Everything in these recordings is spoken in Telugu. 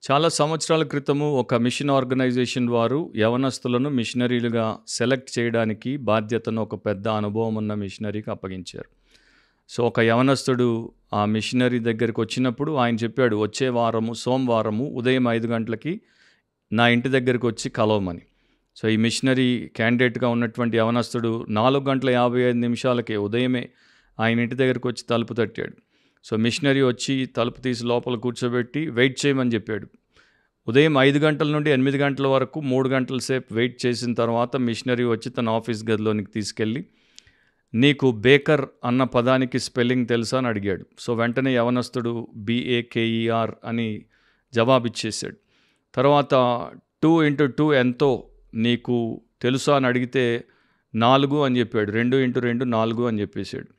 చాలా సంవత్సరాల క్రితము ఒక మిషన్ ఆర్గనైజేషన్ వారు యవనస్తులను మిషనరీలుగా సెలెక్ట్ చేయడానికి బాధ్యతను ఒక పెద్ద అనుభవం ఉన్న మిషనరీకి అప్పగించారు. సో ఒక యవనస్తుడు ఆ మిషనరీ దగ్గరికి వచ్చినప్పుడు ఆయన చెప్పాడు, వచ్చే వారము సోమవారము ఉదయం 5 గంటలకి నా ఇంటి దగ్గరికి వచ్చి కలవమని. సో ఈ మిషనరీ క్యాండిడేట్గా ఉన్నటువంటి యవనస్తుడు 4:55 ఉదయమే ఆయన ఇంటి దగ్గరికి వచ్చి తలుపు తట్టాడు. సో మిషనరీ వచ్చి తలుపు తీసి లోపల కూర్చోబెట్టి వెయిట్ చేయమని చెప్పాడు. ఉదయం 5 గంటల నుండి 8 గంటల వరకు 3 గంటల సేపు వెయిట్ చేసిన తర్వాత మిషనరీ వచ్చి తన ఆఫీస్ గదిలోనికి తీసుకెళ్ళి, నీకు బేకర్ అన్న పదానికి స్పెల్లింగ్ తెలుసా అని అడిగాడు. సో వెంటనే యవనస్తుడు BAKER అని జవాబిచ్చేశాడు. తర్వాత 2 × 2 ఎంతో నీకు తెలుసా అని అడిగితే 4 అని చెప్పాడు. 2 × 2 4 అని చెప్పేశాడు.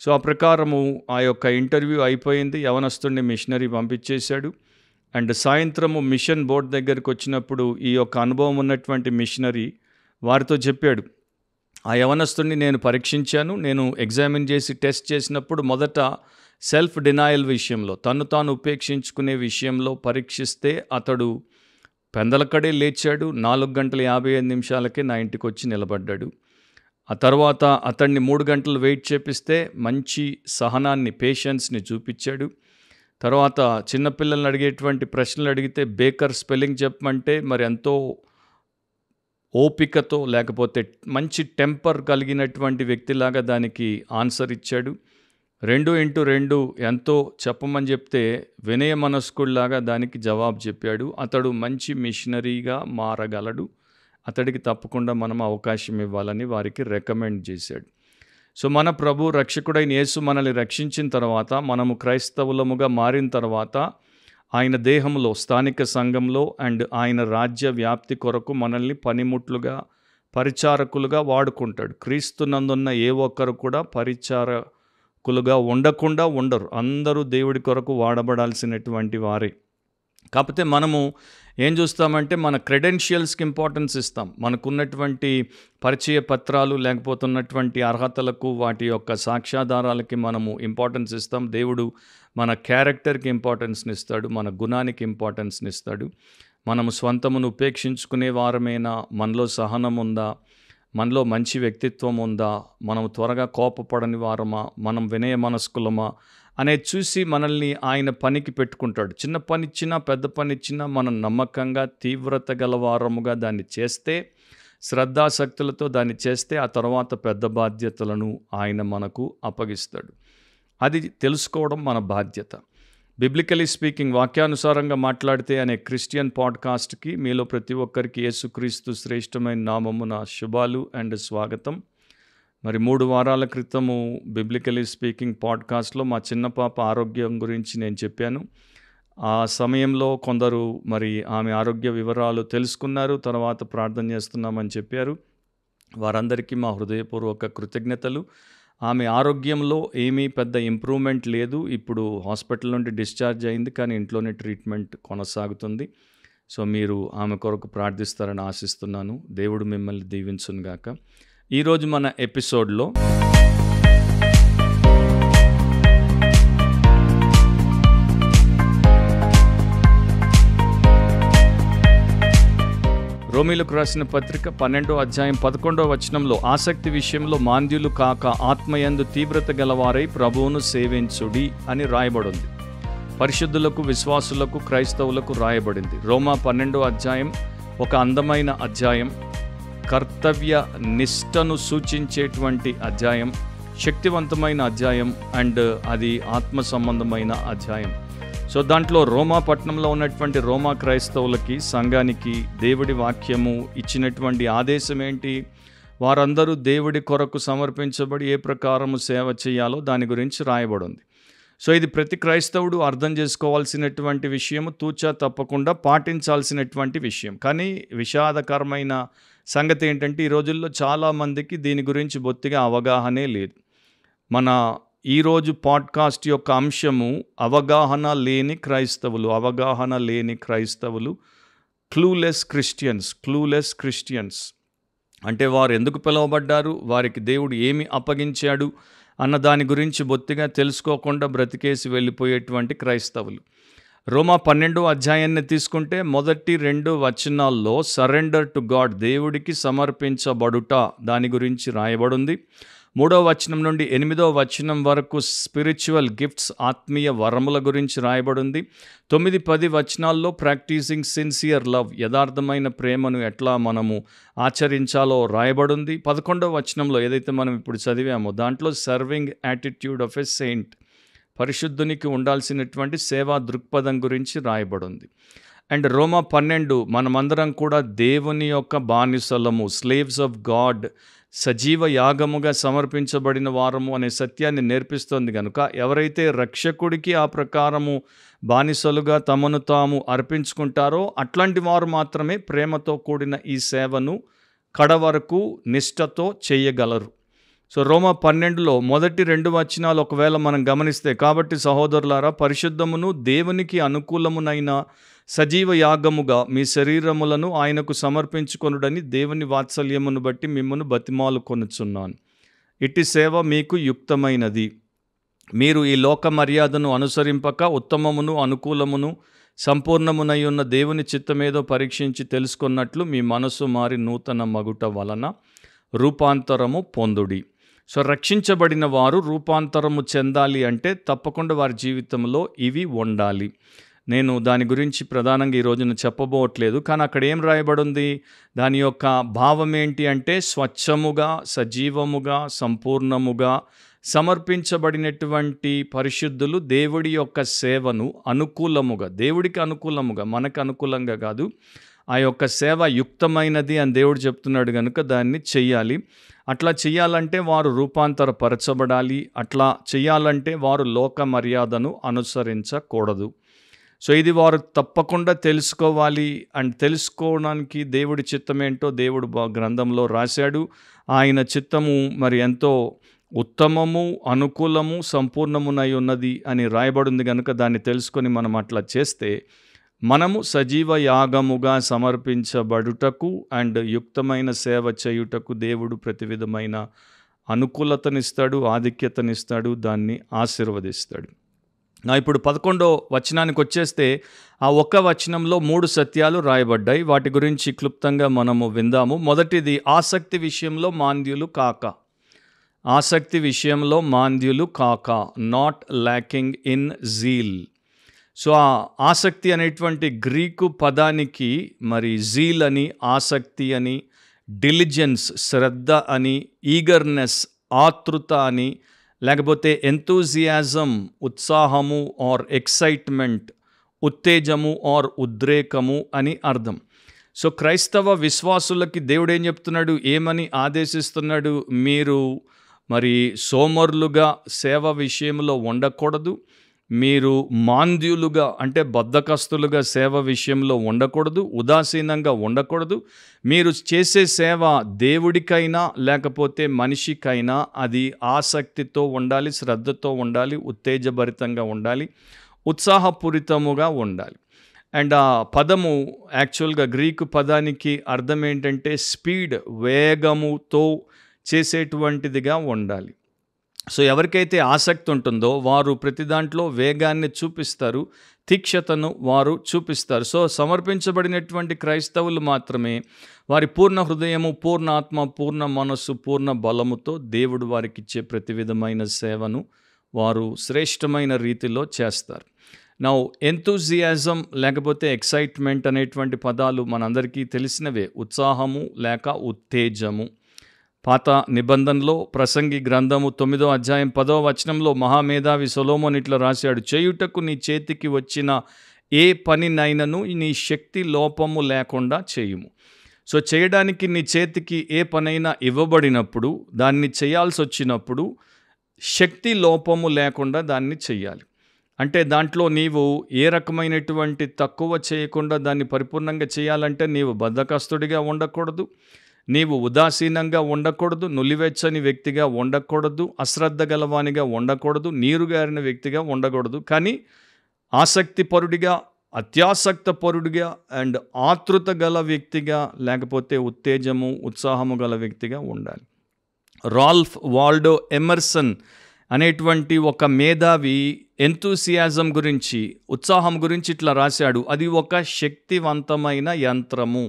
సో ఆ ప్రకారము ఆ యొక్క ఇంటర్వ్యూ అయిపోయింది. యవనస్తుడిని మిషనరీ పంపించేశాడు. అండ్ సాయంత్రము మిషన్ బోర్డు దగ్గరికి వచ్చినప్పుడు ఈ యొక్క అనుభవం ఉన్నటువంటి మిషనరీ వారితో చెప్పాడు, ఆ యవనస్తుడిని నేను పరీక్షించాను. నేను ఎగ్జామిన్ చేసి టెస్ట్ చేసినప్పుడు మొదట సెల్ఫ్ డినాయల్ విషయంలో, తను తాను ఉపేక్షించుకునే విషయంలో పరీక్షిస్తే అతడు పెందలకడే లేచాడు. 4:55 నా ఇంటికి వచ్చి నిలబడ్డాడు. ఆ తర్వాత అతన్ని 3 గంటలు వెయిట్ చేపిస్తే మంచి సహనాన్ని, పేషెన్స్ని చూపించాడు. తర్వాత చిన్నపిల్లల్ని అడిగేటువంటి ప్రశ్నలు అడిగితే బేకర్ స్పెల్లింగ్ చెప్పమంటే మరి ఎంతో ఓపికతో, లేకపోతే మంచి టెంపర్ కలిగినటువంటి వ్యక్తిలాగా దానికి ఆన్సర్ ఇచ్చాడు. 2 × 2 ఎంతో చెప్పమని చెప్తే వినయ మనస్కుడిలాగా దానికి జవాబు చెప్పాడు. అతడు మంచి మిషనరీగా మారగలడు, అతడికి తప్పకుండా మనం అవకాశం ఇవ్వాలని వారికి రికమెండ్ చేశాడు. సో మన ప్రభు రక్షకుడైన యేసు మనల్ని రక్షించిన తర్వాత, మనము క్రైస్తవులముగా మారిన తర్వాత ఆయన దేహంలో, స్థానిక సంఘంలో అండ్ ఆయన రాజ్య వ్యాప్తి కొరకు మనల్ని పనిముట్లుగా, పరిచారకులుగా వాడుకుంటాడు. క్రీస్తునందున్న ఏ ఒక్కరు కూడా పరిచారకులుగా ఉండకుండా ఉండరు. అందరూ దేవుడి కొరకు వాడబడాల్సినటువంటి వారే. కాకపోతే మనము ఏం చూస్తామంటే మన క్రెడెన్షియల్స్కి ఇంపార్టెన్స్ ఇస్తాం. మనకున్నటువంటి పరిచయ పత్రాలు, లేకపోతే ఉన్నటువంటి అర్హతలకు, వాటి యొక్క సాక్ష్యాధారాలకి మనము ఇంపార్టెన్స్ ఇస్తాం. దేవుడు మన క్యారెక్టర్కి ఇంపార్టెన్స్ని ఇస్తాడు, మన గుణానికి ఇంపార్టెన్స్ని ఇస్తాడు. మనము స్వంతమును ఉపేక్షించుకునే వారమేనా, మనలో సహనం ఉందా, మనలో మంచి వ్యక్తిత్వం ఉందా, మనం త్వరగా కోపపడని వారమా, మనం వినయ మనస్కులమా అనేది చూసి మనల్ని ఆయన పనికి పెట్టుకుంటాడు. చిన్న పని ఇచ్చినా, పెద్ద పని ఇచ్చినా మనం నమ్మకంగా, తీవ్రత గలవారముగా దాన్ని చేస్తే, శ్రద్ధాశక్తులతో దాన్ని చేస్తే ఆ తర్వాత పెద్ద బాధ్యతలను ఆయన మనకు అప్పగిస్తాడు. అది తెలుసుకోవడం మన బాధ్యత. బిబ్లికలీ స్పీకింగ్, వాక్యానుసారంగా మాట్లాడితే అనే క్రిస్టియన్ పాడ్కాస్ట్కి మీలో ప్రతి ఒక్కరికి యేసుక్రీస్తు శ్రేష్టమైన నామమున శుభాలు అండ్ స్వాగతం. మరి 3 వారాల క్రితము బిబ్లికలీ స్పీకింగ్ పాడ్కాస్ట్లో మా చిన్న పాప ఆరోగ్యం గురించి నేను చెప్పాను. ఆ సమయంలో కొందరు మరి ఆమె ఆరోగ్య వివరాలు తెలుసుకున్నారు, తర్వాత ప్రార్థన చేస్తున్నామని చెప్పారు. వారందరికీ మా హృదయపూర్వక కృతజ్ఞతలు. ఆమె ఆరోగ్యంలో ఏమీ పెద్ద ఇంప్రూవ్మెంట్ లేదు. ఇప్పుడు హాస్పిటల్ నుండి డిశ్చార్జ్ అయింది, కానీ ఇంట్లోనే ట్రీట్మెంట్ కొనసాగుతుంది. సో మీరు ఆమె కొరకు ప్రార్థిస్తారని ఆశిస్తున్నాను. దేవుడు మిమ్మల్ని దీవించునుగాక. ఈరోజు మన ఎపిసోడ్లో రోమీలకు రాసిన పత్రిక 12:11 ఆసక్తి విషయంలో మాంద్యులు కాక ఆత్మయందు తీవ్రత గలవారై ప్రభువును సేవించుడి అని రాయబడింది. పరిశుద్ధులకు, విశ్వాసులకు, క్రైస్తవులకు రాయబడింది. రోమా 12 ఒక అందమైన అధ్యాయం, కర్తవ్య నిష్టను సూచించేటువంటి అధ్యాయం, శక్తివంతమైన అధ్యాయం అండ్ అది ఆత్మ సంబంధమైన అధ్యాయం. సో దాంట్లో రోమా పట్టణంలో ఉన్నటువంటి రోమా క్రైస్తవులకి, సంఘానికి దేవుడి వాక్యము ఇచ్చినటువంటి ఆదేశం ఏంటి, వారందరూ దేవుడి కొరకు సమర్పించబడి ఏ ప్రకారము సేవ చేయాలో దాని గురించి రాయబడింది. సో ఇది ప్రతి క్రైస్తవుడు అర్థం చేసుకోవాల్సినటువంటి విషయము, తూచా తప్పకుండా పాటించాల్సినటువంటి విషయం. కానీ విషాదకరమైన సంగతి ఏంటంటే ఈ రోజుల్లో చాలామందికి దీని గురించి బొత్తిగా అవగాహనే లేదు. మన ఈరోజు పాడ్కాస్ట్ యొక్క అంశము అవగాహన లేని క్రైస్తవులు, క్లూలెస్ క్రిస్టియన్స్. అంటే వారు ఎందుకు పిలువబడ్డారు, వారికి దేవుడు ఏమి అప్పగించాడు అన్న దాని గురించి బొత్తిగా తెలుసుకోకుండా బ్రతికేసి వెళ్ళిపోయేటువంటి క్రైస్తవులు. రోమా 12 అధ్యాయాన్ని తీసుకుంటే మొదటి 2 వచనాల్లో సరెండర్ టు గాడ్, దేవుడికి సమర్పించబడుట, దాని గురించి రాయబడింది. 3వ వచనం నుండి 8వ వచనం వరకు స్పిరిచువల్ గిఫ్ట్స్, ఆత్మీయ వరముల గురించి రాయబడింది. 9-10 వచనాల్లో ప్రాక్టీసింగ్ సిన్సియర్ లవ్, యథార్థమైన ప్రేమను ఎట్లా మనము ఆచరించాలో రాయబడింది. 11వ వచనంలో ఏదైతే మనం ఇప్పుడు చదివామో దాంట్లో serving attitude of a saint, పరిశుద్ధునికి ఉండాల్సినటువంటి సేవా దృక్పథం గురించి రాయబడింది. అండ్ రోమా 12 మనమందరం కూడా దేవుని యొక్క బానిసలము, స్లేవ్స్ ఆఫ్ గాడ్, సజీవ యాగముగా సమర్పించబడిన వారము అనే సత్యాన్ని నేర్పిస్తుంది. కనుక ఎవరైతే రక్షకుడికి ఆ ప్రకారము బానిసలుగా తమను తాము అర్పించుకుంటారో అట్లాంటి వారు మాత్రమే ప్రేమతో కూడిన ఈ సేవను కడవరకు నిష్ఠతో చేయగలరు. సో రోమా 12లో మొదటి 2 వచనాలు ఒకవేళ మనం గమనిస్తే, కాబట్టి సహోదరులారా, పరిశుద్ధమును దేవునికి అనుకూలమునైన సజీవ యాగముగా మీ శరీరములను ఆయనకు సమర్పించుకొనుడని దేవుని వాత్సల్యమును బట్టి మిమ్మల్ని బతిమాలు కొనుచున్నాను. ఇట్టి సేవ మీకు యుక్తమైనది. మీరు ఈ లోక మర్యాదను అనుసరింపక ఉత్తమమును అనుకూలమును సంపూర్ణమునై ఉన్న దేవుని చిత్తమేదో పరీక్షించి తెలుసుకున్నట్లు మీ మనసు మారి నూతన మగుట వలన రూపాంతరము పొందుడి. సో రక్షించబడిన వారు రూపాంతరము చెందాలి అంటే తప్పకుండా వారి జీవితంలో ఇవి ఉండాలి. నేను దాని గురించి ప్రధానంగా ఈ రోజున చెప్పబోవట్లేదు, కానీ అక్కడ ఏం రాయబడింది, దాని యొక్క భావం ఏంటి అంటే స్వచ్ఛముగా, సజీవముగా, సంపూర్ణముగా సమర్పించబడినటువంటి పరిశుద్ధులు దేవుడి యొక్క సేవను అనుకూలముగా, దేవుడికి అనుకూలముగా, మనకు అనుకూలంగా కాదు, ఆ యొక్క సేవ యుక్తమైనది అని దేవుడు చెప్తున్నాడు కనుక దాన్ని చెయ్యాలి. అట్లా చెయ్యాలంటే వారు రూపాంతరపరచబడాలి. అట్లా చెయ్యాలంటే వారు లోక మర్యాదను అనుసరించకూడదు. సో ఇది వారు తప్పకుండా తెలుసుకోవాలి. అండ్ తెలుసుకోవడానికి దేవుడి చిత్తమేంటో దేవుడు గ్రంథంలో రాశాడు. ఆయన చిత్తము మరి ఎంతో ఉత్తమము, అనుకూలము, సంపూర్ణమునై ఉన్నది అని రాయబడింది కనుక దాన్ని తెలుసుకొని మనం అట్లా చేస్తే మనము సజీవ యాగముగా సమర్పించబడుటకు అండ్ యుక్తమైన సేవ చేయుటకు దేవుడు ప్రతి విధమైన అనుకూలతనిస్తాడు, ఆధిక్యతనిస్తాడు, దాన్ని ఆశీర్వదిస్తాడు. ఇప్పుడు 11వ వచనానికి వచ్చేస్తే ఆ ఒక్క వచనంలో 3 సత్యాలు రాయబడ్డాయి. వాటి గురించి క్లుప్తంగా మనము విందాము. మొదటిది, ఆసక్తి విషయంలో మాంద్యులు కాక. ఆసక్తి విషయంలో మాంద్యులు కాక, not lacking in zeal. So ఆ ఆసక్తి అనేటువంటి గ్రీకు పదానికి మరి జీల్ అని, ఆసక్తి అని, డిలిజెన్స్ శ్రద్ధ అని, ఈగర్నెస్ ఆతృత అని, లేకపోతే ఎంతూజియాజం ఉత్సాహము ఆర్ ఎక్సైట్మెంట్, ఉత్తేజము ఆర్ ఉద్రేకము అని అర్థం. సో క్రైస్తవ విశ్వాసులకి దేవుడు ఏం చెప్తున్నాడు, ఏమని ఆదేశిస్తున్నాడు, మీరు మరి సోమరులుగా సేవ విషయంలో ఉండకూడదు, మీరు మాంద్యులుగా అంటే బద్ధకస్తులుగా సేవ విషయంలో ఉండకూడదు, ఉదాసీనంగా ఉండకూడదు. మీరు చేసే సేవ దేవుడికైనా లేకపోతే మనిషికైనా అది ఆసక్తితో ఉండాలి, శ్రద్ధతో ఉండాలి, ఉత్తేజభరితంగా ఉండాలి, ఉత్సాహపూరితముగా ఉండాలి. అండ్ ఆ పదము యాక్చువల్గా గ్రీకు పదానికి అర్థం ఏంటంటే స్పీడ్, వేగముతో చేసేటువంటిదిగా ఉండాలి. సో ఎవరికైతే ఆసక్తి ఉంటుందో వారు ప్రతి దాంట్లో వేగాన్ని చూపిస్తారు, తీక్షతను వారు చూపిస్తారు. సో సమర్పించబడినటువంటి క్రైస్తవులు మాత్రమే వారి పూర్ణ హృదయము, పూర్ణ ఆత్మ, పూర్ణ మనస్సు, పూర్ణ బలముతో దేవుడు వారికి ఇచ్చే ప్రతి విధమైన సేవను వారు శ్రేష్టమైన రీతిలో చేస్తారు. నౌ ఎంతూజియాజం లేకపోతే ఎక్సైట్మెంట్ అనేటువంటి పదాలు మనందరికీ తెలిసినవే. ఉత్సాహము లేక ఉత్తేజము. పాత నిబంధనలో ప్రసంగి గ్రంథము 9వ అధ్యాయం 10వ వచనంలో మహామేధావి సొలొమోను ఇట్లా రాశాడు, చేయుటకు నీ చేతికి వచ్చిన ఏ పనినైనను నీ శక్తి లోపము లేకుండా చేయుము. సో చేయడానికి నీ చేతికి ఏ పనైనా ఇవ్వబడినప్పుడు, దాన్ని చేయాల్సి వచ్చినప్పుడు శక్తి లోపము లేకుండా దాన్ని చెయ్యాలి. అంటే దాంట్లో నీవు ఏ రకమైనటువంటి తక్కువ చేయకుండా దాన్ని పరిపూర్ణంగా చేయాలంటే నీవు బద్ధకస్తుడిగా ఉండకూడదు, నీవు ఉదాసీనంగా ఉండకూడదు, నులివెచ్చని వ్యక్తిగా ఉండకూడదు, అశ్రద్ధ గలవానిగా ఉండకూడదు, నీరుగారిన వ్యక్తిగా ఉండకూడదు. కానీ ఆసక్తిపరుడిగా, అత్యాసక్త పరుడిగా అండ్ ఆతృత గల వ్యక్తిగా లేకపోతే ఉత్తేజము, ఉత్సాహము గల వ్యక్తిగా ఉండాలి. రాల్ఫ్ వాల్డో ఎమర్సన్ అనేటువంటి ఒక మేధావి ఎంతూసియాజం గురించి, ఉత్సాహం గురించి ఇట్లా రాశాడు. అది ఒక శక్తివంతమైన యంత్రము.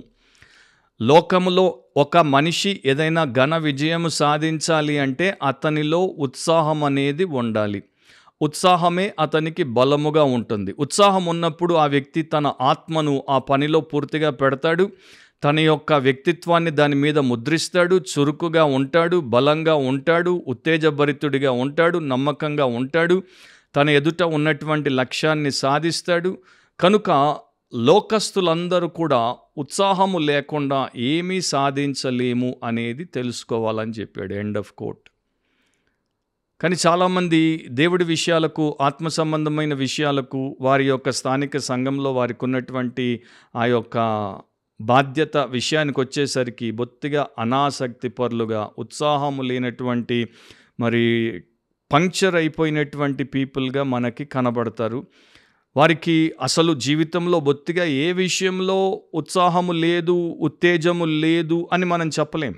లోకములో ఒక మనిషి ఏదైనా ఘన విజయము సాధించాలి అంటే అతనిలో ఉత్సాహం అనేది ఉండాలి. ఉత్సాహమే అతనికి బలముగా ఉంటుంది. ఉత్సాహం ఉన్నప్పుడు ఆ వ్యక్తి తన ఆత్మను ఆ పనిలో పూర్తిగా పెడతాడు. తన యొక్క వ్యక్తిత్వాన్ని దాని మీద ముద్రిస్తాడు. చురుకుగా ఉంటాడు, బలంగా ఉంటాడు, ఉత్తేజభరితుడిగా ఉంటాడు, నమ్మకంగా ఉంటాడు. తన ఎదుట ఉన్నటువంటి లక్ష్యాన్ని సాధిస్తాడు. కనుక లోకస్తులందరూ కూడా ఉత్సాహము లేకుండా ఏమీ సాధించలేము అనేది తెలుసుకోవాలని చెప్పాడు. End of quote. కానీ చాలామంది దేవుడి విషయాలకు, ఆత్మ సంబంధమైన విషయాలకు, వారి యొక్క స్థానిక సంఘంలో వారికి ఉన్నటువంటి ఆ యొక్క బాధ్యత విషయానికి వచ్చేసరికి బొత్తిగా అనాసక్తి పరులుగా, ఉత్సాహము లేనటువంటి, మరి పంక్చర్ అయిపోయినటువంటి పీపుల్గా మనకి కనబడతారు. వారికి అసలు జీవితంలో బొత్తిగా ఏ విషయంలో ఉత్సాహము లేదు, ఉత్తేజము లేదు అని మనం చెప్పలేం.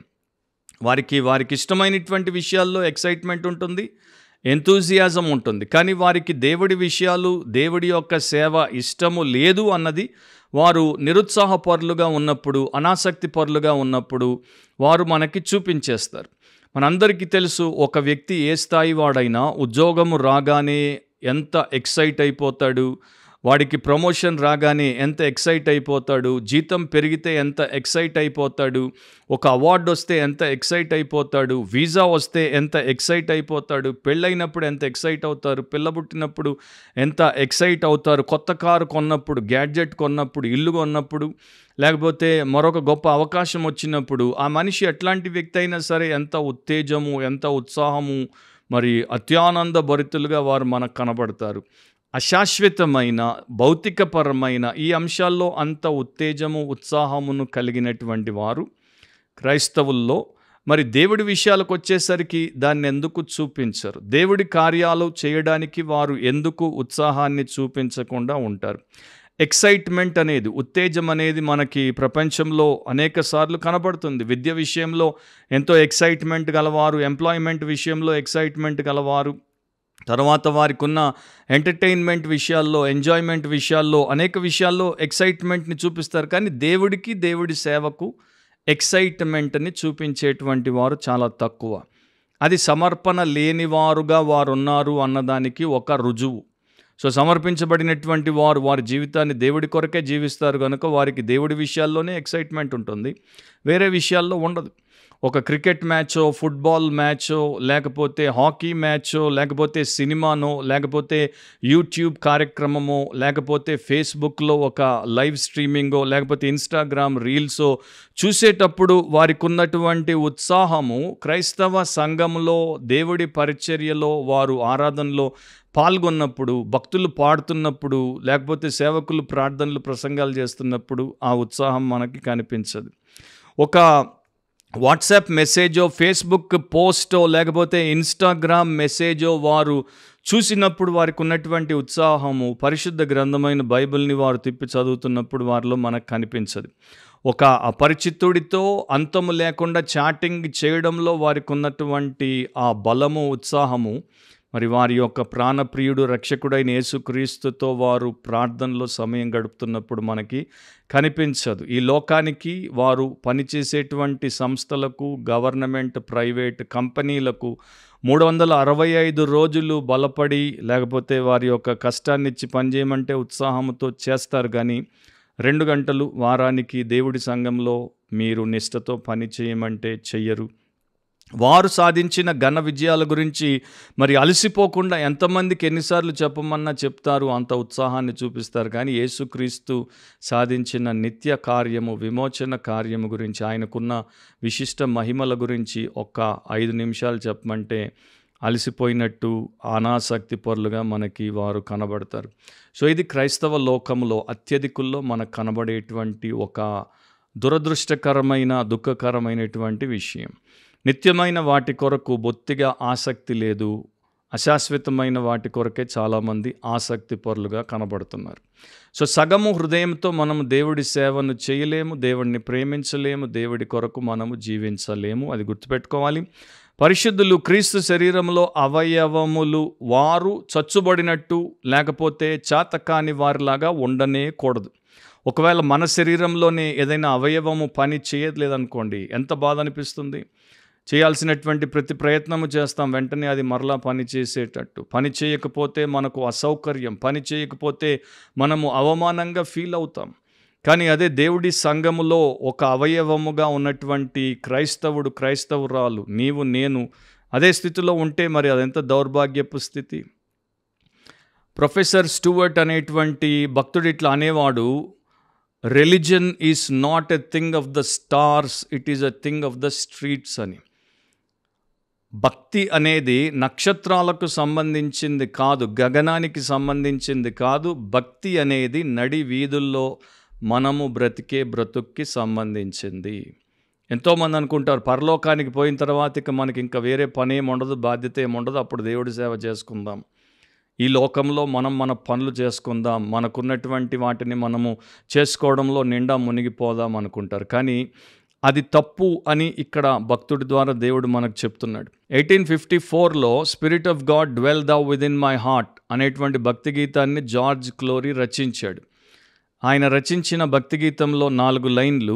వారికి ఇష్టమైనటువంటి విషయాల్లో ఎక్సైట్మెంట్ ఉంటుంది, ఎంతూజియాజం ఉంటుంది. కానీ వారికి దేవుడి విషయాలు, దేవుడి యొక్క సేవ ఇష్టము లేదు అన్నది వారు నిరుత్సాహపరులుగా ఉన్నప్పుడు, అనాసక్తి పరులుగా ఉన్నప్పుడు వారు మనకి చూపించేస్తారు. మనందరికీ తెలుసు, ఒక వ్యక్తి ఏ స్థాయి వాడైనా ఉద్యోగము రాగానే ఎంత ఎక్సైట్ అయిపోతాడు, వాడికి ప్రమోషన్ రాగానే ఎంత ఎక్సైట్ అయిపోతాడు, జీతం పెరిగితే ఎంత ఎక్సైట్ అయిపోతాడు, ఒక అవార్డు వస్తే ఎంత ఎక్సైట్ అయిపోతాడు, వీసా వస్తే ఎంత ఎక్సైట్ అయిపోతాడు, పెళ్ళైనప్పుడు ఎంత ఎక్సైట్ అవుతారు, పిల్ల పుట్టినప్పుడు ఎంత ఎక్సైట్ అవుతారు, కొత్త కారు కొన్నప్పుడు, గ్యాడ్జెట్ కొన్నప్పుడు, ఇల్లు కొన్నప్పుడు, లేకపోతే మరొక గొప్ప అవకాశం వచ్చినప్పుడు ఆ మనిషి ఎట్లాంటి వ్యక్తి అయినా సరే ఎంత ఉత్తేజము, ఎంత ఉత్సాహము, మరి అత్యానంద భరితులుగా వారు మనకు కనబడతారు. అశాశ్వతమైన, భౌతికపరమైన ఈ అంశాల్లో అంత ఉత్తేజము, ఉత్సాహమును కలిగినటువంటి వారు క్రైస్తవుల్లో మరి దేవుడి విషయాలకు వచ్చేసరికి దాన్ని ఎందుకు చూపించరు? దేవుడి కార్యాలు చేయడానికి వారు ఎందుకు ఉత్సాహాన్ని చూపించకుండా ఉంటారు? ఎక్సైట్మెంట్ అనేది, ఉత్తేజం అనేది మనకి ప్రపంచంలో అనేక సార్లు కనబడుతుంది. విద్య విషయంలో ఎంతో ఎక్సైట్మెంట్ గలవారు, ఎంప్లాయ్మెంట్ విషయంలో ఎక్సైట్మెంట్ గలవారు, తర్వాత వారికి ఉన్న ఎంటర్టైన్మెంట్ విషయాల్లో, ఎంజాయ్మెంట్ విషయాల్లో, అనేక విషయాల్లో ఎక్సైట్మెంట్ని చూపిస్తారు. కానీ దేవుడికి, దేవుడి సేవకు ఎక్సైట్మెంట్ని చూపించేటువంటి వారు చాలా తక్కువ. అది సమర్పణ లేనివారుగా వారు ఉన్నారు అన్నదానికి ఒక రుజువు. సో సమర్పించబడినటువంటి వారు వారి జీవితాన్ని దేవుడి కొరకే జీవిస్తారు కనుక వారికి దేవుడి విషయాల్లోనే ఎక్సైట్మెంట్ ఉంటుంది, వేరే విషయాల్లో ఉండదు. ఒక క్రికెట్ మ్యాచో, ఫుట్బాల్ మ్యాచో, లేకపోతే హాకీ మ్యాచో, లేకపోతే సినిమానో, లేకపోతే యూట్యూబ్ కార్యక్రమమో, లేకపోతే ఫేస్బుక్లో ఒక లైవ్ స్ట్రీమింగో, లేకపోతే ఇన్స్టాగ్రామ్ రీల్సో చూసేటప్పుడు వారికి ఉన్నటువంటి ఉత్సాహము క్రైస్తవ సంఘంలో దేవుడి పరిచర్యలో వారు ఆరాధనలో పాల్గొన్నప్పుడు, భక్తులు పాడుతున్నప్పుడు, లేకపోతే సేవకులు ప్రార్థనలు, ప్రసంగాలు చేస్తున్నప్పుడు ఆ ఉత్సాహం మనకి కనిపించదు. ఒక వాట్సాప్ మెసేజో, ఫేస్బుక్ పోస్టో, లేకపోతే ఇన్స్టాగ్రామ్ మెసేజో వారు చూసినప్పుడు వారికి ఉన్నటువంటి ఉత్సాహము పరిశుద్ధ గ్రంథమైన బైబిల్ని వారు తిప్పి చదువుతున్నప్పుడు వారిలో మనకు కనిపించదు. ఒక అపరిచితుడితో అంతము లేకుండా చాటింగ్ చేయడంలో వారికి ఉన్నటువంటి ఆ బలము, ఉత్సాహము మరి వారి యొక్క ప్రాణప్రియుడు రక్షకుడైన యేసుక్రీస్తుతో వారు ప్రార్థనలో సమయం గడుపుతున్నప్పుడు మనకి కనిపించదు. ఈ లోకానికి, వారు పనిచేసేటువంటి సంస్థలకు, గవర్నమెంట్, ప్రైవేట్ కంపెనీలకు 365 రోజులు బలపడి, లేకపోతే వారి యొక్క కష్టాన్నిచ్చి పనిచేయమంటే ఉత్సాహంతో చేస్తారు. కానీ 2 గంటలు వారానికి దేవుడి సంఘంలో మీరు నిష్ఠతో పని చేయమంటే చెయ్యరు. వారు సాధించిన ఘన విజయాల గురించి మరి అలసిపోకుండా ఎంతమందికి ఎన్నిసార్లు చెప్పమన్నా చెప్తారు, అంత ఉత్సాహాన్ని చూపిస్తారు. కానీ యేసుక్రీస్తు సాధించిన నిత్య కార్యము, విమోచన కార్యము గురించి, ఆయనకున్న విశిష్ట మహిమల గురించి ఒక్క 5 నిమిషాలు చెప్పమంటే అలసిపోయినట్టు, అనాసక్తి పరులుగా మనకి వారు కనబడతారు. సో ఇది క్రైస్తవ లోకంలో అత్యధికుల్లో మనకు కనబడేటువంటి ఒక దురదృష్టకరమైన, దుఃఖకరమైనటువంటి విషయం. నిత్యమైన వాటి కొరకు బొత్తిగా ఆసక్తి లేదు, అశాశ్వతమైన వాటి కొరకే చాలామంది ఆసక్తి పరులుగా కనబడుతున్నారు. సో సగము హృదయంతో మనము దేవుడి సేవను చేయలేము, దేవుడిని ప్రేమించలేము, దేవుడి కొరకు మనము జీవించలేము. అది గుర్తుపెట్టుకోవాలి. పరిశుద్ధులు క్రీస్తు శరీరంలో అవయవములు వారు చచ్చుబడినట్టు లేకపోతే చాతకాని వారిలాగా ఉండనే కూడదు. ఒకవేళ మన శరీరంలోనే ఏదైనా అవయవము పని చేయలేదనుకోండి, ఎంత బాధ అనిపిస్తుంది. చేయాల్సినటువంటి ప్రతి ప్రయత్నము చేస్తాం, వెంటనే అది మరలా పని చేసేటట్టు. పని చేయకపోతే మనకు అసౌకర్యం, పని చేయకపోతే మనము అవమానంగా ఫీల్ అవుతాం. కానీ అదే దేవుడి సంఘములో ఒక అవయవముగా ఉన్నటువంటి క్రైస్తవుడు, క్రైస్తవురాలు, నీవు నేను అదే స్థితిలో ఉంటే మరి అదెంత దౌర్భాగ్యపు స్థితి. ప్రొఫెసర్ స్టూవర్ట్ అనేటువంటి భక్తుడు ఇట్లా అనేవాడు, religion is not a thing of the stars, it is a thing of the streets అని. భక్తి అనేది నక్షత్రాలకు సంబంధించింది కాదు, గగనానికి సంబంధించింది కాదు. భక్తి అనేది నడి వీధుల్లో మనము బ్రతికే బ్రతుక్కి సంబంధించింది. ఎంతోమంది అనుకుంటారు పరలోకానికి పోయిన తర్వాత ఇక మనకి ఇంకా వేరే పని ఏముండదు, బాధ్యత ఏముండదు, అప్పుడు దేవుడి సేవ చేసుకుందాం, ఈ లోకంలో మనం మన పనులు చేసుకుందాం, మనకున్నటువంటి వాటిని మనము చేసుకోవడంలో నిండా మునిగిపోదాం అనుకుంటారు. కానీ అది తప్పు అని ఇక్కడ భక్తుడి ద్వారా దేవుడు మనకు చెప్తున్నాడు. 1854లో spirit of God dwell thou within my heart అనేటువంటి భక్తి గీతాన్ని జార్జ్ క్లోరీ రచించాడు. ఆయన రచించిన భక్తి గీతంలో 4 లైన్లు,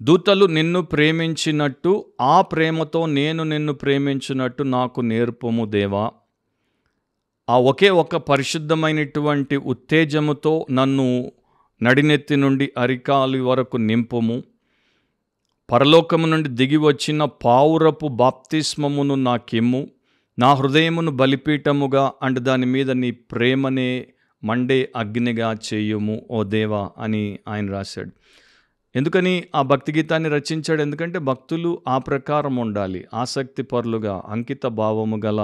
దూతలు నిన్ను ప్రేమించినట్టు ఆ ప్రేమతో నేను నిన్ను ప్రేమించినట్టు నాకు నేర్పుము దేవా. ఆ ఒకే ఒక పరిశుద్ధమైనటువంటి ఉత్తేజముతో నన్ను నడినెత్తి నుండి అరికాలి వరకు నింపుము. పరలోకము నుండి దిగి వచ్చిన పావురపు బాప్తిస్మమును నాకిమ్ము. నా హృదయమును బలిపీఠముగా అండ్ దాని మీద నీ ప్రేమనే మండే అగ్నిగా చేయుము ఓ దేవా అని ఆయన రాశాడు. ఎందుకని ఆ భక్తి గీతాన్ని రచించాడు? ఎందుకంటే భక్తులు ఆ ప్రకారం ఉండాలి, ఆసక్తి పరులుగా, అంకిత భావము గల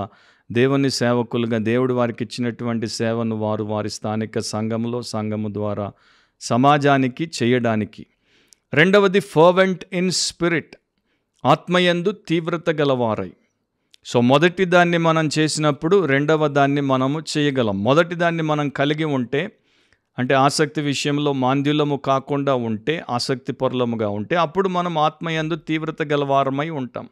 దేవుని సేవకులుగా, దేవుడు వారికి ఇచ్చినటువంటి సేవను వారు వారి స్థానిక సంఘము ద్వారా సమాజానికి చేయడానికి. రెండవది ఫర్వెంట్ ఇన్ స్పిరిట్, ఆత్మయందు తీవ్రత గలవారై. సో మొదటి దాన్ని మనం చేసినప్పుడు రెండవ దాన్ని మనము చేయగలం. మొదటి దాన్ని మనం కలిగి ఉంటే, అంటే ఆసక్తి విషయంలో మాంద్యులము కాకుండా ఉంటే, ఆసక్తి పరులముగా ఉంటే, అప్పుడు మనం ఆత్మయందు తీవ్రత గలవారమై ఉంటాం.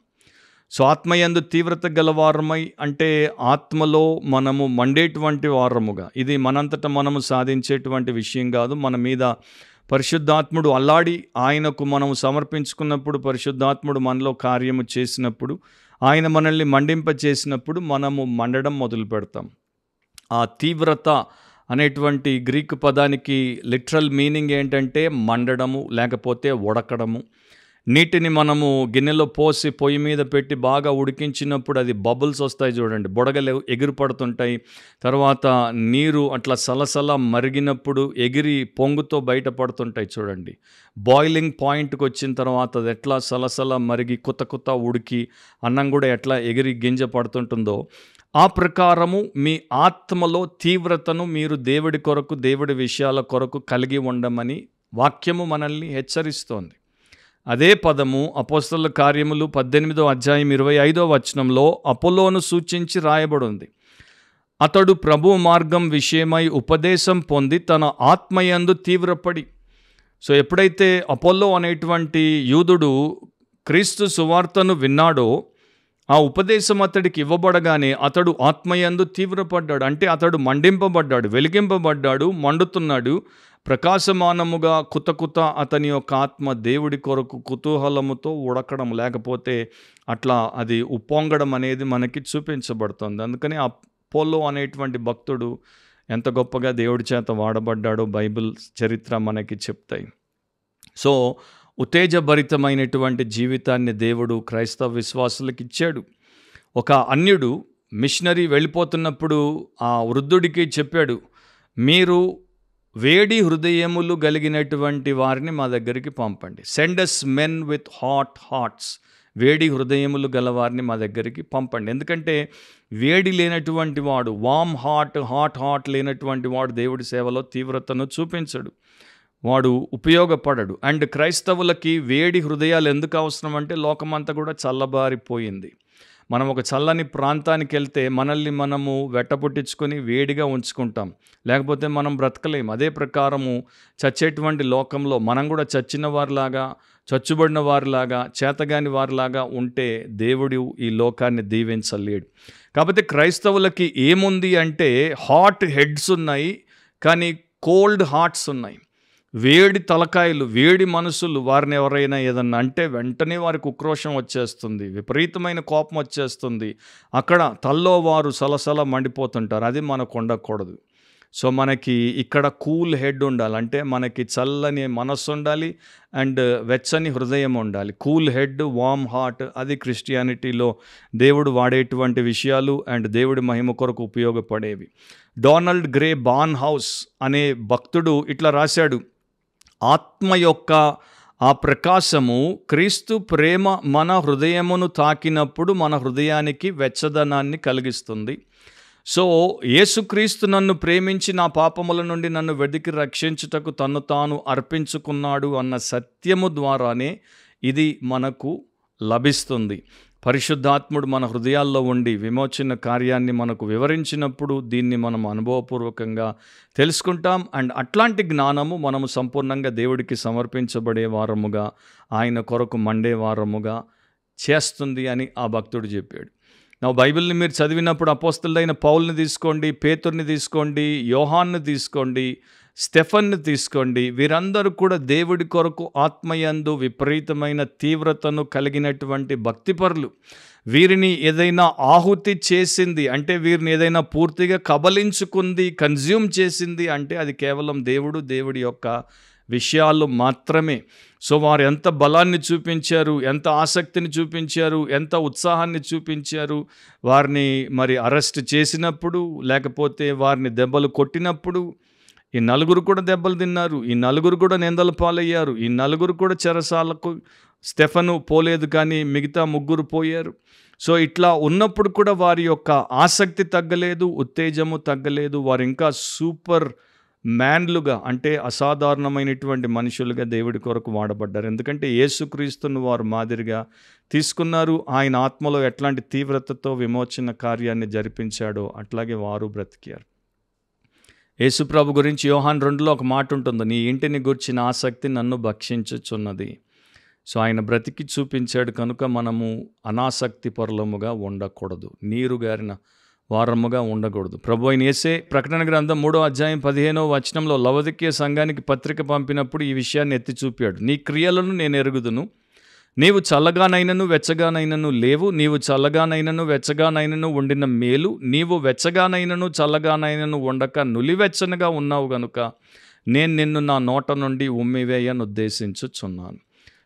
సో ఆత్మయందు తీవ్రత గలవారమై అంటే ఆత్మలో మనము మండేటువంటి వారముగా. ఇది మనంతట మనము సాధించేటువంటి విషయం కాదు. మన మీద పరిశుద్ధాత్ముడు అల్లాడి ఆయనకు మనము సమర్పించుకున్నప్పుడు, పరిశుద్ధాత్ముడు మనలో కార్యము చేసినప్పుడు, ఆయన మనల్ని మండింపచేసినప్పుడు మనము మండడం మొదలు పెడతాం. ఆ తీవ్రత అనేటువంటి గ్రీకు పదానికి లిటరల్ మీనింగ్ ఏంటంటే మండడము లేకపోతే ఉడకడము. నీటిని మనము గిన్నెలో పోసి పొయ్యి మీద పెట్టి బాగా ఉడికించినప్పుడు అది బబుల్స్ వస్తాయి చూడండి, బుడగలు ఎగిరిపడుతుంటాయి. తర్వాత నీరు అట్లా సలసల మరిగినప్పుడు ఎగిరి పొంగుతో బయటపడుతుంటాయి చూడండి. బాయిలింగ్ పాయింట్కి వచ్చిన తర్వాత అది ఎట్లా సలసల మరిగి కుత ఉడికి అన్నం కూడా ఎట్లా ఎగిరి గింజ పడుతుంటుందో, ఆ ప్రకారము మీ ఆత్మలో తీవ్రతను మీరు దేవుడి కొరకు, దేవుడి విషయాల కొరకు కలిగి ఉండమని వాక్యము మనల్ని హెచ్చరిస్తోంది. అదే పదము అపోస్తలుల కార్యములు 18వ అధ్యాయం 25వ వచనంలో అపోలోను సూచించి రాయబడింది. అతడు ప్రభు మార్గం విషయమై ఉపదేశం పొంది తన ఆత్మయందు తీవ్రపడి. సో ఎప్పుడైతే అపోలో అనేటువంటి యూదుడు క్రీస్తు సువార్తను విన్నాడో, ఆ ఉపదేశం అతడికి ఇవ్వబడగానే అతడు ఆత్మయందు తీవ్రపడ్డాడు. అంటే అతడు మండింపబడ్డాడు, వెలిగింపబడ్డాడు, మండుతున్నాడు. ప్రకాశమానముగా కుత అతని యొక్క ఆత్మ దేవుడి కొరకు కుతూహలముతో ఉడకడం, లేకపోతే అట్లా అది ఉప్పొంగడం అనేది మనకి చూపించబడుతుంది. అందుకని అపోలో అనేటువంటి భక్తుడు ఎంత గొప్పగా దేవుడి చేత వాడబడ్డాడో బైబిల్ చరిత్ర మనకి చెప్తాయి. సో ఉత్తేజభరితమైనటువంటి జీవితాన్ని దేవుడు క్రైస్తవ విశ్వాసులకు ఇచ్చాడు. ఒక అన్యుడు మిషనరీ వెళ్ళిపోతున్నప్పుడు ఆ వృద్ధుడికి చెప్పాడు, మీరు వేడి హృదయములు కలిగినటువంటి వారిని మా దగ్గరికి పంపండి. Send us men with hot hearts. వేడి హృదయములు గలవారిని మా దగ్గరికి పంపండి. ఎందుకంటే వేడి లేనటువంటి వాడు, వామ్ హాట్ లేనటువంటి వాడు దేవుడి సేవలో తీవ్రతను చూపించడు, వాడు ఉపయోగపడడు. అండ్ క్రైస్తవులకి వేడి హృదయాలు ఎందుకు అవసరం అంటే లోకమంతా కూడా చల్లబారిపోయింది. మనం ఒక చల్లని ప్రాంతానికి వెళ్తే మనల్ని మనము వెట్టపుట్టించుకొని వేడిగా ఉంచుకుంటాం, లేకపోతే మనం బ్రతకలేం. అదే ప్రకారము చచ్చేటువంటి లోకంలో మనం కూడా చచ్చిన వారిలాగా, చచ్చుబడిన వారిలాగా, చేతగాని వారిలాగా ఉంటే దేవుడు ఈ లోకాన్ని దీవించలేడు. కాబట్టి క్రైస్తవులకి ఏముంది అంటే హాట్ హెడ్స్ ఉన్నాయి, కానీ కోల్డ్ హార్ట్స్ ఉన్నాయి. వేడి తలకాయలు, వేడి మనసులు. వారిని ఎవరైనా ఏదన్నా అంటే వెంటనే వారికి ఉక్రోషం వచ్చేస్తుంది, విపరీతమైన కోపం వచ్చేస్తుంది. అక్కడ తల్లో వారు సలసల మండిపోతుంటారు. అది మనకు ఉండకూడదు. సో మనకి ఇక్కడ కూల్ హెడ్ ఉండాలి, అంటే మనకి చల్లని మనస్సు ఉండాలి అండ్ వెచ్చని హృదయం ఉండాలి. కూల్ హెడ్, వార్మ్ హార్ట్, అది క్రిస్టియానిటీలో దేవుడు వాడేటువంటి విషయాలు అండ్ దేవుడి మహిమ కొరకు ఉపయోగపడేవి. డొనాల్డ్ గ్రే బార్న్హౌస్ అనే భక్తుడు ఇట్లా రాశాడు: ఆత్మ యొక్క ఆ ప్రకాశము, క్రీస్తు ప్రేమ మన హృదయమును తాకినప్పుడు మన హృదయానికి వెచ్చదనాన్ని కలిగిస్తుంది. సో యేసుక్రీస్తు నన్ను ప్రేమించి నా పాపముల నుండి నన్ను వెదికి రక్షించుటకు తన్ను తాను అర్పించుకున్నాడు అన్న సత్యము ద్వారానే ఇది మనకు లభిస్తుంది. పరిశుద్ధాత్ముడు మన హృదయాల్లో ఉండి విమోచన కార్యాన్ని మనకు వివరించినప్పుడు దీన్ని మనం అనుభవపూర్వకంగా తెలుసుకుంటాం. అండ్ అట్లాంటి జ్ఞానము మనము సంపూర్ణంగా దేవుడికి సమర్పించబడే వారముగా, ఆయన కొరకు మండే వారముగా చేస్తుంది అని ఆ భక్తుడు చెప్పాడు. నా బైబిల్ని మీరు చదివినప్పుడు అపోస్తలుడైన పౌల్ని తీసుకోండి, పేతుర్ని తీసుకోండి, యోహాన్ను తీసుకోండి, స్టెఫన్ను తీసుకోండి. వీరందరూ కూడా దేవుడి కొరకు ఆత్మయందు విపరీతమైన తీవ్రతను కలిగినటువంటి భక్తిపరులు. వీరిని ఏదైనా ఆహుతి చేసింది అంటే, వీరిని ఏదైనా పూర్తిగా కబలించుకుంది, కన్జ్యూమ్ చేసింది అంటే అది కేవలం దేవుడి యొక్క విషయాలు మాత్రమే. సో వారు ఎంత బలాన్ని చూపించారు, ఎంత ఆసక్తిని చూపించారు, ఎంత ఉత్సాహాన్ని చూపించారు. వారిని మరి అరెస్ట్ చేసినప్పుడు, లేకపోతే వారిని దెబ్బలు కొట్టినప్పుడు, ఈ నలుగురు కూడా దెబ్బలు తిన్నారు, ఈ నలుగురు కూడా నిందల పాలయ్యారు, ఈ నలుగురు కూడా చెరసాలకు, స్టెఫను పోలేదు కానీ మిగతా ముగ్గురు పోయారు. సో ఇట్లా ఉన్నప్పుడు కూడా వారి యొక్క ఆసక్తి తగ్గలేదు, ఉత్తేజము తగ్గలేదు. వారు ఇంకా సూపర్ మ్యాన్లుగా, అంటే అసాధారణమైనటువంటి మనుషులుగా దేవుడి కొరకు వాడబడ్డారు. ఎందుకంటే యేసుక్రీస్తును వారు మాదిరిగా తీసుకున్నారు. ఆయన ఆత్మలో ఎట్లాంటి తీవ్రతతో విమోచన కార్యాన్ని జరిపించాడో అట్లాగే వారు బ్రతికారు. యేసుప్రభు గురించి యోహాను 2లో ఒక మాట ఉంటుంది: నీ ఇంటిని గూర్చిన ఆసక్తి నన్ను భక్షించుచున్నది. సో ఆయన బ్రతికి చూపించాడు కనుక మనము అనాసక్తి పరులముగా ఉండకూడదు, నీరు గారిన వారముగా ఉండకూడదు. ప్రభు అయిన యేసే ప్రకటన గ్రంథం 3వ అధ్యాయం 15వ వచనంలో లవొదికీయ సంఘానికి పత్రిక పంపినప్పుడు ఈ విషయాన్ని ఎత్తి చూపాడు: నీ క్రియలను నేను ఎరుగుదును, నీవు చల్లగానైనను వెచ్చగానైనను లేవు. నీవు చల్లగానైనను వెచ్చగానైనను ఉండిన మేలు, నీవు వెచ్చగానైనను చల్లగానైనను ఉండక నులివెచ్చనగా ఉన్నావు గనుక నేను నిన్ను నా నోట నుండి ఉమ్మివేయను ఉద్దేశించుచున్నాను.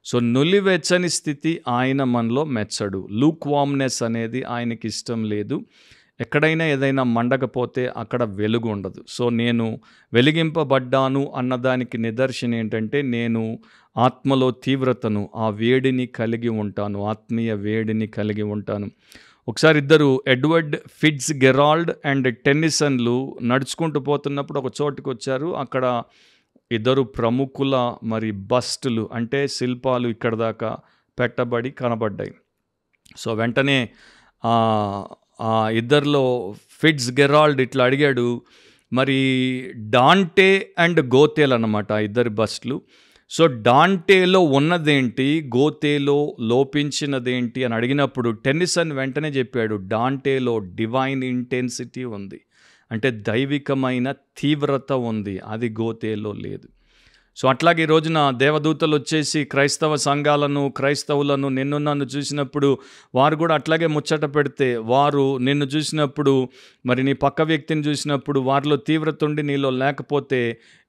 సో నులివెచ్చని స్థితి ఆయన మనలో మెచ్చడు. లూక్ వామ్నెస్ అనేది ఆయనకి ఇష్టం లేదు. ఎక్కడైనా ఏదైనా మండకపోతే అక్కడ వెలుగు ఉండదు. సో నేను వెలిగింపబడ్డాను అన్నదానికి నిదర్శనం ఏంటంటే, నేను ఆత్మలో తీవ్రతను, ఆ వేడిని కలిగి ఉంటాను, ఆత్మీయ వేడిని కలిగి ఉంటాను. ఒకసారి ఇద్దరు ఎడ్వర్డ్ ఫిట్జ్ గెరాల్డ్ అండ్ టెన్నిసన్లు నడుచుకుంటూ పోతున్నప్పుడు ఒక చోటుకు వచ్చారు. అక్కడ ఇద్దరు ప్రముఖుల మరి బస్టులు, అంటే శిల్పాలు ఇక్కడ దాకా పెట్టబడి కనబడ్డాయి. సో వెంటనే ఇద్దరిలో ఫిట్జ్ గెరాల్డ్ ఇట్లా అడిగాడు, మరి డాంటే అండ్ గోతేల్ అన్నమాట ఇద్దరి బస్టులు. సో డాంటేలో ఉన్నదేంటి, గోతేలో లోపించినదేంటి అని అడిగినప్పుడు టెన్నిసన్ వెంటనే చెప్పాడు, డాంటేలో డివైన్ ఇంటెన్సిటీ ఉంది, అంటే దైవికమైన తీవ్రత ఉంది, అది గోతేలో లేదు. సో అట్లాగే ఈ రోజున దేవదూతలు వచ్చేసి క్రైస్తవ సంఘాలను, క్రైస్తవులను, నిన్ను నన్ను చూసినప్పుడు వారు కూడా అట్లాగే ముచ్చట పెడితే, వారు నిన్ను చూసినప్పుడు, మరి నీ పక్క వ్యక్తిని చూసినప్పుడు వారిలో తీవ్రత ఉండి నీలో లేకపోతే,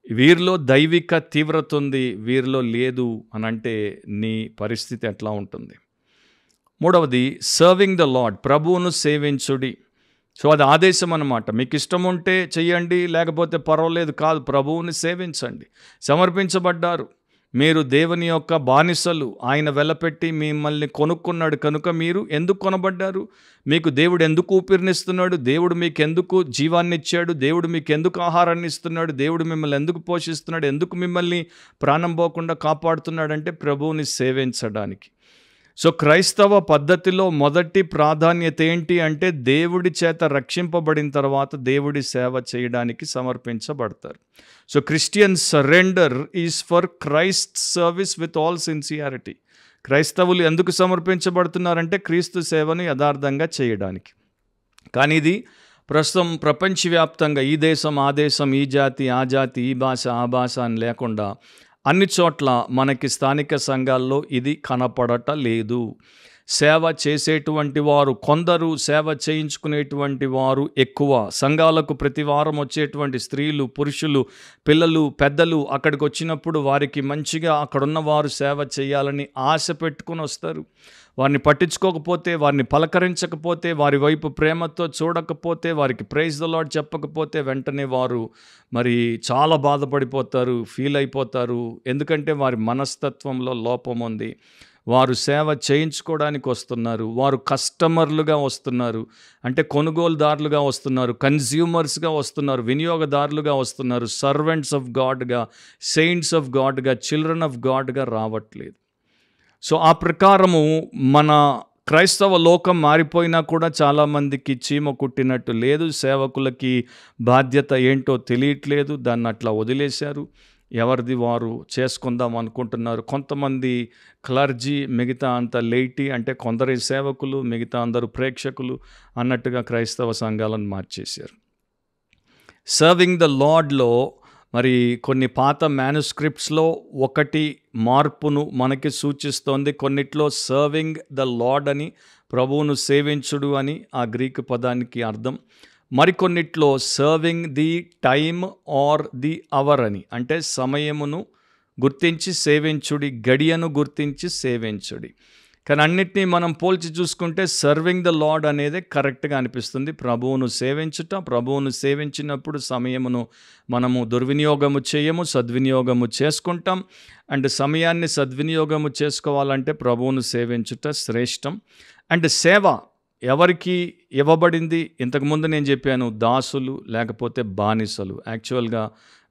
వీరిలో దైవిక తీవ్రత ఉంది, వీరిలో లేదు అని అంటే నీ పరిస్థితి ఎట్లా ఉంటుంది? మూడవది సర్వింగ్ ద లార్డ్, ప్రభువును సేవించుడి. సో అది ఆదేశం అన్నమాట. మీకు ఇష్టం ఉంటే చెయ్యండి, లేకపోతే పర్వాలేదు, కాదు, ప్రభువుని సేవించండి. సమర్పించబడ్డారు, మీరు దేవుని యొక్క బానిసలు. ఆయన వెలపెట్టి మిమ్మల్ని కొనుక్కున్నాడు కనుక మీరు ఎందుకు కొనబడ్డారు? మీకు దేవుడు ఎందుకు ఊపిరినిస్తున్నాడు? దేవుడు మీకు ఎందుకు జీవాన్ని ఇచ్చాడు? దేవుడు మీకు ఎందుకు ఆహారాన్ని ఇస్తున్నాడు? దేవుడు మిమ్మల్ని ఎందుకు పోషిస్తున్నాడు? ఎందుకు మిమ్మల్ని ప్రాణం పోకుండా కాపాడుతున్నాడు? అంటే ప్రభువుని సేవించడానికి. సో క్రైస్తవ పద్ధతిలో మొదటి ప్రాధాన్యత ఏంటి అంటే దేవుడి చేత రక్షింపబడిన తర్వాత దేవుడి సేవ చేయడానికి సమర్పించబడతారు. So Christian surrender is for Christ service with all sincerity. క్రైస్తవులు ఎందుకు సమర్పించబడుతున్నారంటే క్రీస్తు సేవను యథార్థంగా చేయడానికి. కానీ ఇది ప్రస్తుతం ప్రపంచవ్యాప్తంగా ఈ దేశం ఆ దేశం, ఈ జాతి ఆ జాతి, ఈ భాష ఆ భాష అని లేకుండా అన్ని చోట్ల మనకి స్థానిక సంఘాల్లో ఇది కనపడటలేదు. సేవ చేసేటువంటి వారు కొందరు, సేవ చేయించుకునేటువంటి వారు ఎక్కువ. సంఘాలకు ప్రతి వారం వచ్చేటువంటి స్త్రీలు, పురుషులు, పిల్లలు, పెద్దలు అక్కడికి వచ్చినప్పుడు వారికి మంచిగా అక్కడున్న వారు సేవ చేయాలని ఆశ పెట్టుకుని వస్తారు. వారిని పట్టించుకోకపోతే, వారిని పలకరించకపోతే, వారి వైపు ప్రేమతో చూడకపోతే, వారికి ప్రైజ్ ద లార్డ్ చెప్పకపోతే వెంటనే వారు మరి చాలా బాధపడిపోతారు, ఫీల్ అయిపోతారు. ఎందుకంటే వారి మనస్తత్వంలో లోపం ఉంది. వారు సేవ చేయించుకోవడానికి వస్తున్నారు, వారు కస్టమర్లుగా వస్తున్నారు, అంటే కొనుగోలుదారులుగా వస్తున్నారు, కన్జ్యూమర్స్గా వస్తున్నారు, వినియోగదారులుగా వస్తున్నారు, సర్వెంట్స్ ఆఫ్ గాడ్గా, సెయింట్స్ ఆఫ్ గాడ్గా, చిల్డ్రన్ ఆఫ్ గాడ్గా రావట్లేదు. సో ఆ ప్రకారము మన క్రైస్తవ లోకం మారిపోయినా కూడా చాలామందికి చీమ కుట్టినట్టు లేదు. సేవకులకి బాధ్యత ఏంటో తెలియట్లేదు, దాన్ని అట్లా వదిలేశారు. ఎవరిది వారు చేసుకుందాం అనుకుంటున్నారు. కొంతమంది క్లర్జీ, మిగతా అంతా లెయిటీ, అంటే కొందరి సేవకులు, మిగతా అందరూ ప్రేక్షకులు అన్నట్టుగా క్రైస్తవ సంఘాలను మార్చేశారు. సర్వింగ్ ద లార్డ్లో మరి కొన్ని పాత మ్యానుస్క్రిప్ట్స్లో ఒకటి మార్పును మనకి సూచిస్తోంది. కొన్నిట్లో సర్వింగ్ ద లార్డ్ అని, ప్రభువును సేవించుడు అని ఆ గ్రీకు పదానికి అర్థం. మరికొన్నిట్లో serving the time or the hour అని, అంటే సమయమును గుర్తించి సేవించుడి, గడియను గుర్తించి సేవించుడి. కానీ అన్నిటినీ మనం పోల్చి చూసుకుంటే సర్వింగ్ ద లార్డ్ అనేది కరెక్ట్గా అనిపిస్తుంది. ప్రభువును సేవించుట, ప్రభువును సేవించినప్పుడు సమయమును మనము దుర్వినియోగము చేయము, సద్వినియోగము చేసుకుంటాం. అండ్ సమయాన్ని సద్వినియోగము చేసుకోవాలంటే ప్రభువును సేవించుట శ్రేష్టం. అండ్ సేవ ఎవరికి ఇవ్వబడింది? ఇంతకుముందు నేను చెప్పాను, దాసులు లేకపోతే బానిసలు. యాక్చువల్గా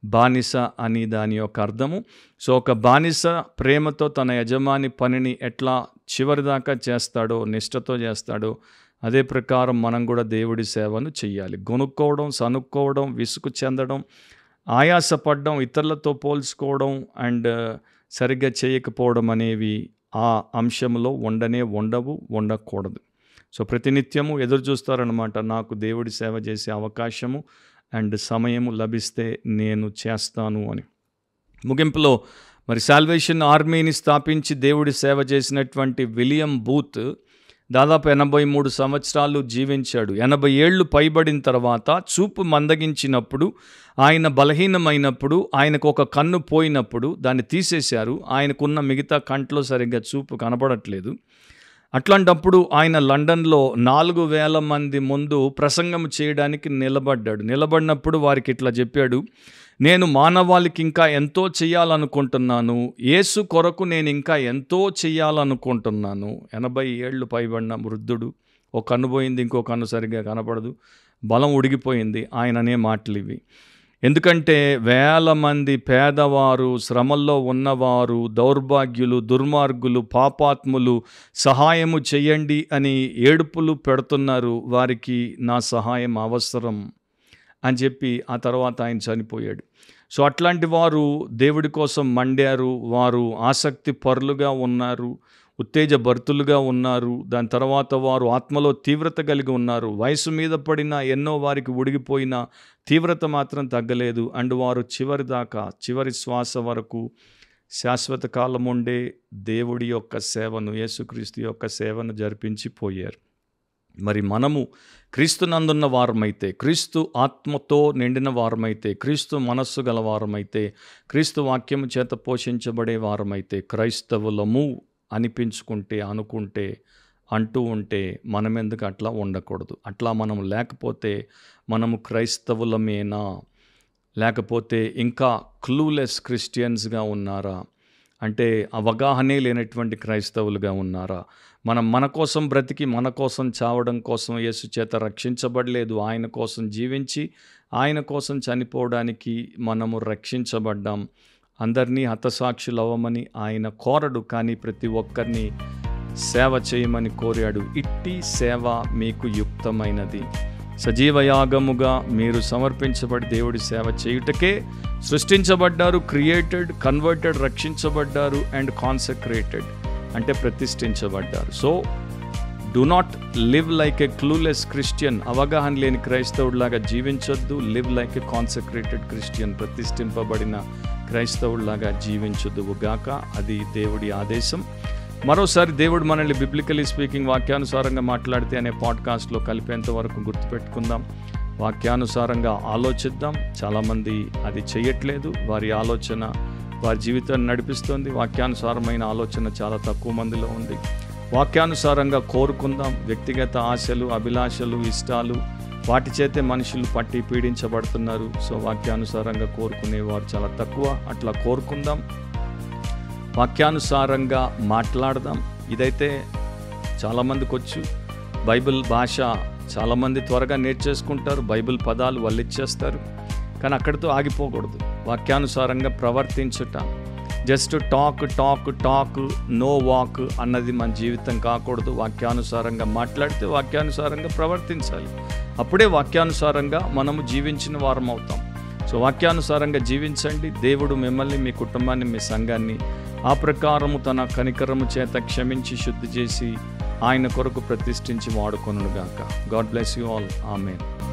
బానిస అని దాని యొక్క అర్థము. సో ఒక బానిస ప్రేమతో తన యజమాని పనిని ఎట్లా చివరిదాకా చేస్తాడో, నిష్ఠతో చేస్తాడో, అదే ప్రకారం మనం కూడా దేవుడి సేవను చెయ్యాలి. గొనుక్కోవడం, సనుక్కోవడం, విసుగు చెందడం, ఆయాసపడడం, ఇతరులతో పోల్చుకోవడం అండ్ సరిగ్గా చేయకపోవడం అనేవి ఆ అంశంలో ఉండకూడదు. సో ప్రతినిత్యము ఎదురు చూస్తారనమాట, నాకు దేవుడి సేవ చేసే అవకాశము అండ్ సమయము లభిస్తే నేను చేస్తాను అని. ముగింపులో మరి సాల్వేషన్ ఆర్మీని స్థాపించి దేవుడి సేవ చేసినటువంటి విలియం బూత్ దాదాపు 83 సంవత్సరాలు జీవించాడు. 80 ఏళ్ళు పైబడిన తర్వాత చూపు మందగించినప్పుడు, ఆయన బలహీనమైనప్పుడు, ఆయనకు ఒక కన్ను పోయినప్పుడు దాన్ని తీసేశారు. ఆయనకున్న మిగతా కంట్లో సరిగ్గా చూపు కనబడట్లేదు. అట్లాంటప్పుడు ఆయన లండన్లో 4000 మంది ముందు ప్రసంగం చేయడానికి నిలబడినప్పుడు వారికి ఇట్లా చెప్పాడు, నేను మానవాళికి ఇంకా ఎంతో చేయాలనుకుంటున్నాను, యేసు కొరకు నేను ఇంకా ఎంతో చేయాలనుకుంటున్నాను. 80 ఏళ్ళు పైబడిన వృద్ధుడు, ఒక కన్ను పోయింది, ఇంకో కన్ను సరిగ్గా కనపడదు, బలం ఉడిగిపోయింది. ఆయననే మాటలు ఇవి. ఎందుకంటే 1000 మంది పేదవారు, శ్రమల్లో ఉన్నవారు, దౌర్భాగ్యులు, దుర్మార్గులు, పాపాత్ములు సహాయము చెయ్యండి అని ఏడుపులు పెడుతున్నారు. వారికి నా సహాయం అవసరం అని చెప్పి ఆ తర్వాత ఆయన చనిపోయాడు. సో అట్లాంటి వారు దేవుడి కోసం మండారు. వారు ఆసక్తి పరులుగా ఉన్నారు, ఉత్తేజభరితులుగా ఉన్నారు. దాని తర్వాత వారు ఆత్మలో తీవ్రత కలిగి ఉన్నారు. వయసు మీద పడిన ఎన్నో వారికి ఉడిగిపోయిన తీవ్రత మాత్రం తగ్గలేదు. అండ్ వారు చివరి శ్వాస వరకు శాశ్వత కాలం ఉండే దేవుడి యొక్క సేవను, యేసుక్రీస్తు యొక్క సేవను జరిపించిపోయారు. మరి మనము క్రీస్తునందున్న వారమైతే, క్రీస్తు ఆత్మతో నిండిన వారమైతే, క్రీస్తు మనస్సు గల వారమైతే, క్రీస్తు వాక్యము చేత పోషించబడే వారమైతే, క్రైస్తవులము అనిపించుకుంటే, అంటూ ఉంటే మనం ఎందుకు అట్లా ఉండకూడదు? అట్లా మనం లేకపోతే మనము క్రైస్తవులమేనా, లేకపోతే ఇంకా క్లూలెస్ క్రిస్టియన్స్గా ఉన్నారా? అంటే అవగాహనే లేనటువంటి క్రైస్తవులుగా ఉన్నారా? మనం మన కోసం బ్రతికి మన కోసం చావడం కోసం యేసు చేత రక్షించబడలేదు. ఆయన కోసం జీవించి ఆయన కోసం చనిపోవడానికి మనము రక్షించబడ్డాం. అందరినీ హతసాక్షులు అవ్వమని ఆయన కోరడు, కానీ ప్రతి ఒక్కరిని సేవ చేయమని కోరాడు. ఇట్టి సేవ మీకు యుక్తమైనది. సజీవయాగముగా మీరు సమర్పించబడి దేవుడి సేవ చేయుటకే సృష్టించబడ్డారు. క్రియేటెడ్, కన్వర్టెడ్, రక్షించబడ్డారు, అండ్ కాన్సక్రేటెడ్ అంటే ప్రతిష్ఠించబడ్డారు. So do not live like a clueless Christian, అవగాహన లేని క్రైస్తవుడిలాగా జీవించొద్దు. Live like a consecrated Christian, ప్రతిష్ఠింపబడిన క్రైస్తవుడిలాగా జీవించొద్దువు గాక. అది దేవుడి ఆదేశం. మరోసారి దేవుడు మనల్ని బిబ్లికలీ స్పీకింగ్ వాక్యానుసారంగా మాట్లాడితే అనే పాడ్కాస్ట్లో కలిపేంత వరకు గుర్తుపెట్టుకుందాం. వాక్యానుసారంగా ఆలోచిద్దాం. చాలామంది అది చేయట్లేదు. వారి ఆలోచన వారి జీవితాన్ని నడిపిస్తుంది. వాక్యానుసారమైన ఆలోచన చాలా తక్కువ మందిలో ఉంది. వాక్యానుసారంగా కోరుకుందాం. వ్యక్తిగత ఆశలు, అభిలాషలు, ఇష్టాలు, వాటి చేతే మనుషులు పట్టి పీడించబడుతున్నారు. సో వాక్యానుసారంగా కోరుకునేవారు చాలా తక్కువ. అట్లా కోరుకుందాం. వాక్యానుసారంగా మాట్లాడదాం. ఇదైతే చాలామందికి వచ్చు. బైబిల్ భాష చాలామంది త్వరగా నేర్చేసుకుంటారు. బైబిల్ పదాలు వాళ్ళు ఇచ్చేస్తారు. కానీ అక్కడితో ఆగిపోకూడదు. వాక్యానుసారంగా ప్రవర్తించుట, జస్ట్ టాక్ నో వాక్ అన్నది మన జీవితం కాకూడదు. వాక్యానుసారంగా మాట్లాడితే వాక్యానుసారంగా ప్రవర్తించాలి. అప్పుడే వాక్యానుసారంగా మనము జీవించిన వారం అవుతాం. సో వాక్యానుసారంగా జీవించండి. దేవుడు మిమ్మల్ని, మీ కుటుంబాన్ని, మీ సంఘాన్ని ఆ ప్రకారము తన కనికరము చేత క్షమించి శుద్ధి చేసి ఆయన కొరకు ప్రతిష్ఠించి వాడుకొనుగాక. God bless you all. Amen.